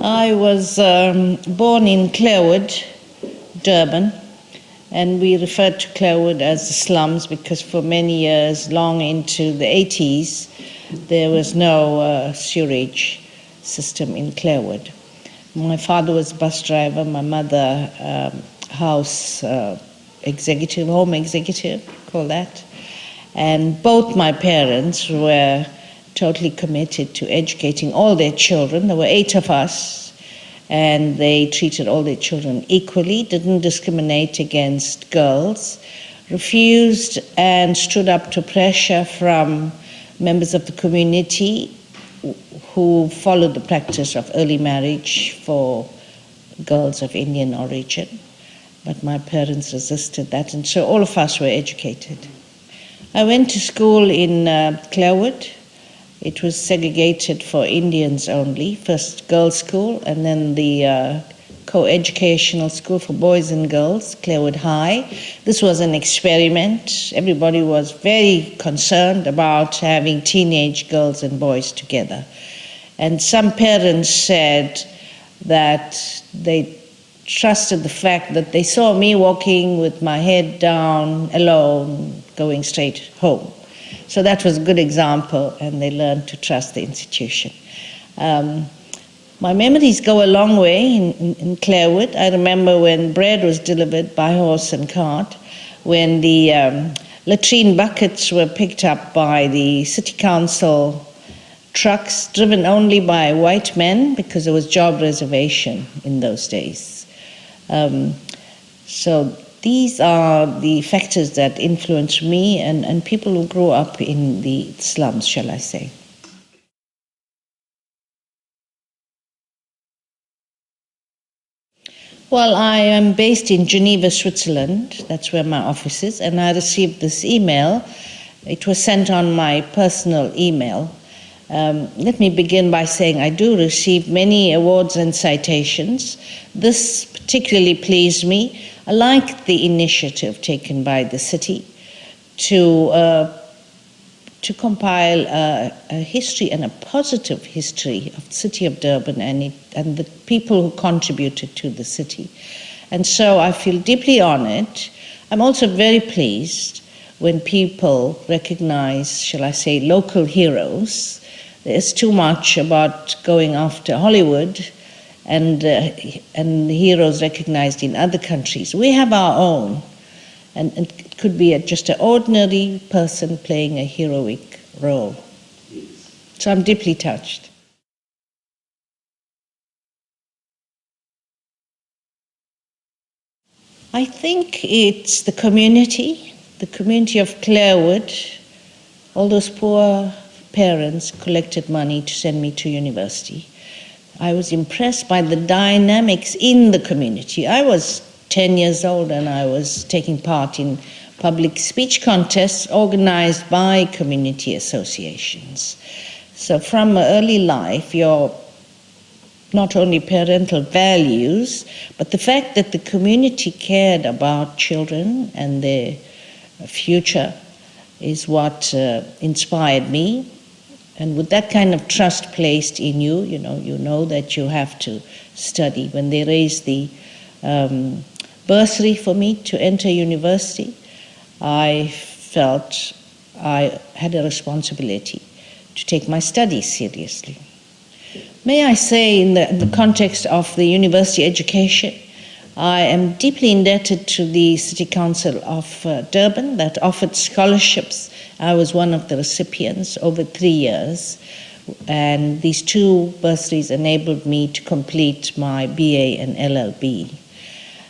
I was born in Clarewood, Durban, and we referred to Clarewood as the slums because for many years, long into the 80s, there was no sewerage system in Clarewood. My father was a bus driver, my mother house executive, home executive, call that. And both my parents were totally committed to educating all their children. There were 8 of us, and they treated all their children equally, didn't discriminate against girls, refused and stood up to pressure from members of the community who followed the practice of early marriage for girls of Indian origin. But my parents resisted that, and so all of us were educated. I went to school in Clarewood. It was segregated for Indians only, first girls' school, and then the co-educational school for boys and girls, Clarewood High. This was an experiment. Everybody was very concerned about having teenage girls and boys together. And some parents said that they trusted the fact that they saw me walking with my head down, alone, going straight home. So that was a good example, and they learned to trust the institution. My memories go a long way in Clarewood. I remember when bread was delivered by horse and cart, when the latrine buckets were picked up by the city council trucks driven only by white men because there was job reservation in those days. So these are the factors that influence me and people who grew up in the slums, shall I say. Well, I am based in Geneva, Switzerland. That's where my office is. And I received this email. It was sent on my personal email. Let me begin by saying I do receive many awards and citations. This particularly pleased me. I like the initiative taken by the city to compile a history and a positive history of the city of Durban and the people who contributed to the city. And so I feel deeply honored. I'm also very pleased when people recognize, shall I say, local heroes. There's too much about going after Hollywood and heroes recognized in other countries. We have our own, and it could be just an ordinary person playing a heroic role. So I'm deeply touched. I think it's the community of Clarewood. All those poor parents collected money to send me to university. I was impressed by the dynamics in the community. I was 10 years old and I was taking part in public speech contests organized by community associations. So from early life, your not only parental values, but the fact that the community cared about children and their future is what inspired me. And with that kind of trust placed in you, you know that you have to study. When they raised the bursary for me to enter university, I felt I had a responsibility to take my studies seriously. May I say, in the context of the university education, I am deeply indebted to the City Council of Durban that offered scholarships. I was one of the recipients over 3 years, and these 2 bursaries enabled me to complete my BA and LLB.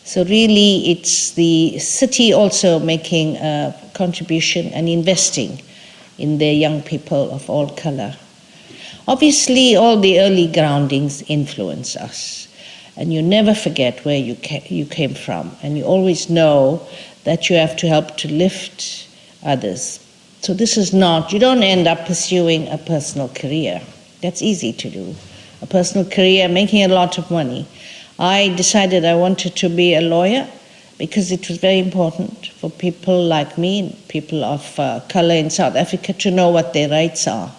So really, it's the city also making a contribution and investing in their young people of all color. Obviously, all the early groundings influence us, and you never forget where you came from, and you always know that you have to help to lift others. So this is not, you don't end up pursuing a personal career. That's easy to do. A personal career, making a lot of money. I decided I wanted to be a lawyer because it was very important for people like me, and people of color in South Africa, to know what their rights are.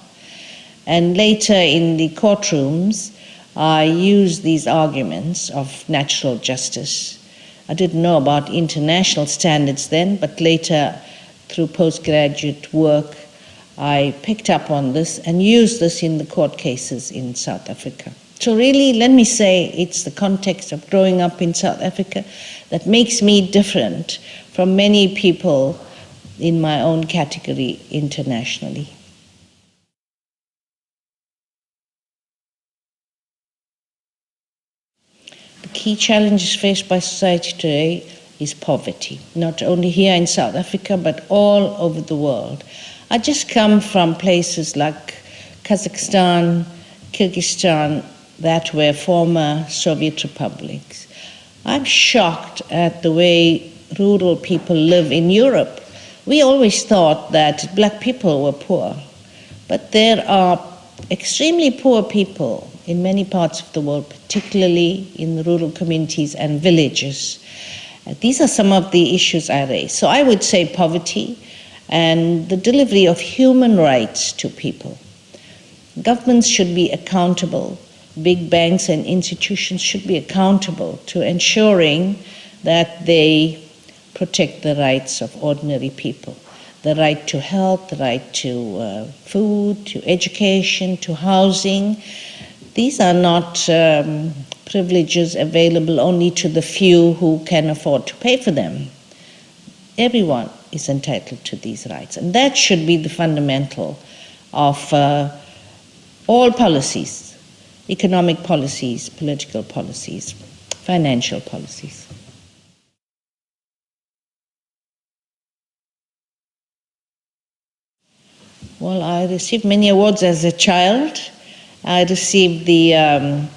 And later in the courtrooms, I used these arguments of natural justice. I didn't know about international standards then, but later, through postgraduate work, I picked up on this and used this in the court cases in South Africa. So really, let me say, it's the context of growing up in South Africa that makes me different from many people in my own category internationally. The key challenges faced by society today is poverty, not only here in South Africa, but all over the world. I just come from places like Kazakhstan, Kyrgyzstan, that were former Soviet republics. I'm shocked at the way rural people live in Europe. We always thought that black people were poor, but there are extremely poor people in many parts of the world, particularly in the rural communities and villages. These are some of the issues I raise. So I would say poverty and the delivery of human rights to people. Governments should be accountable. Big banks and institutions should be accountable to ensuring that they protect the rights of ordinary people. The right to health, the right to food, to education, to housing. These are not privileges available only to the few who can afford to pay for them. Everyone is entitled to these rights, and that should be the fundamental of all policies, economic policies, political policies, financial policies. Well, I received many awards as a child. I received the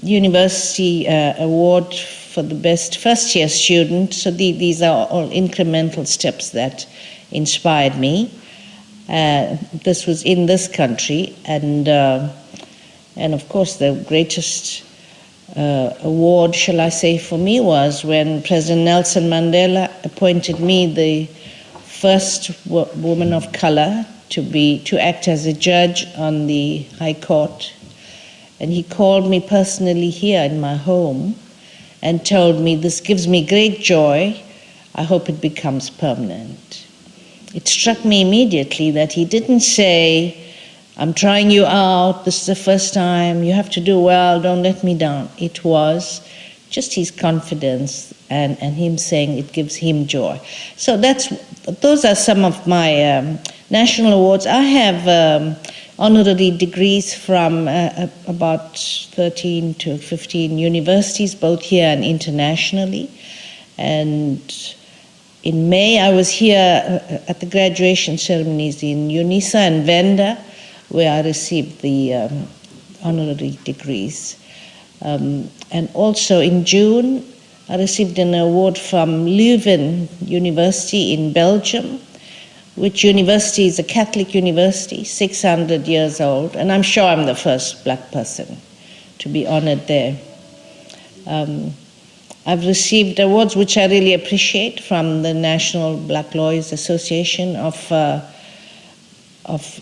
university award for the best first-year student. So these are all incremental steps that inspired me. This was in this country, and of course the greatest award, shall I say, for me was when President Nelson Mandela appointed me the first woman of color to act as a judge on the High Court. And he called me personally here in my home and told me, "This gives me great joy. I hope it becomes permanent." It struck me immediately that he didn't say, "I'm trying you out, this is the first time, you have to do well, don't let me down." It was just his confidence and him saying it gives him joy. So those are some of my national awards. I have honorary degrees from about 13 to 15 universities, both here and internationally. And in May, I was here at the graduation ceremonies in UNISA and Venda, where I received the honorary degrees. And also in June, I received an award from Leuven University in Belgium, which university is a Catholic university, 600 years old, and I'm sure I'm the first black person to be honored there. I've received awards which I really appreciate from the National Black Lawyers Association of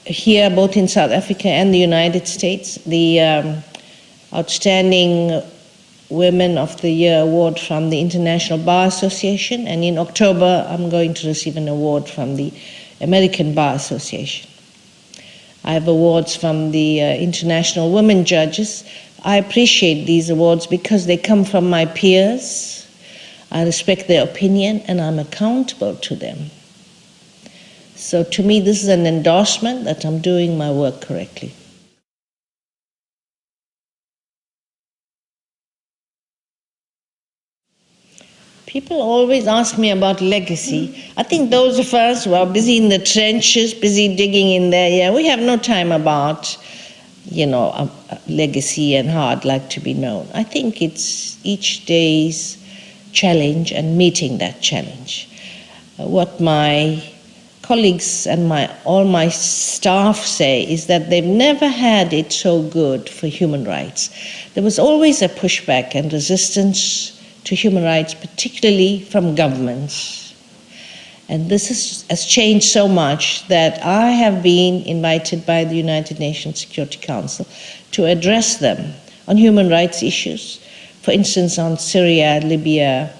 here, both in South Africa and the United States. The Outstanding Women of the Year award from the International Bar Association, and in October I'm going to receive an award from the American Bar Association. I have awards from the International Women Judges. I appreciate these awards because they come from my peers. I respect their opinion and I'm accountable to them. So to me, this is an endorsement that I'm doing my work correctly. People always ask me about legacy. I think those of us who are busy in the trenches, busy digging in there, we have no time about, legacy and how I'd like to be known. I think it's each day's challenge and meeting that challenge. What my colleagues and all my staff say is that they've never had it so good for human rights. There was always a pushback and resistance to human rights, particularly from governments. And this has changed so much that I have been invited by the United Nations Security Council to address them on human rights issues, for instance, on Syria, Libya,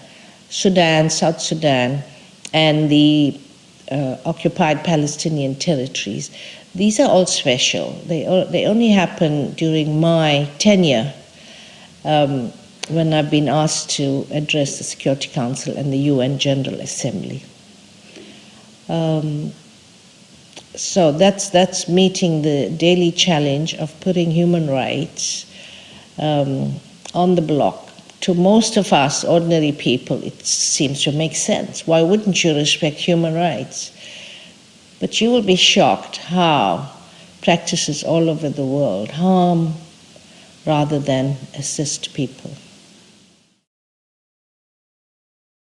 Sudan, South Sudan, and the occupied Palestinian territories. These are all special. They only happen during my tenure, when I've been asked to address the Security Council and the UN General Assembly. So that's meeting the daily challenge of putting human rights on the block. To most of us, ordinary people, it seems to make sense. Why wouldn't you respect human rights? But you will be shocked how practices all over the world harm rather than assist people.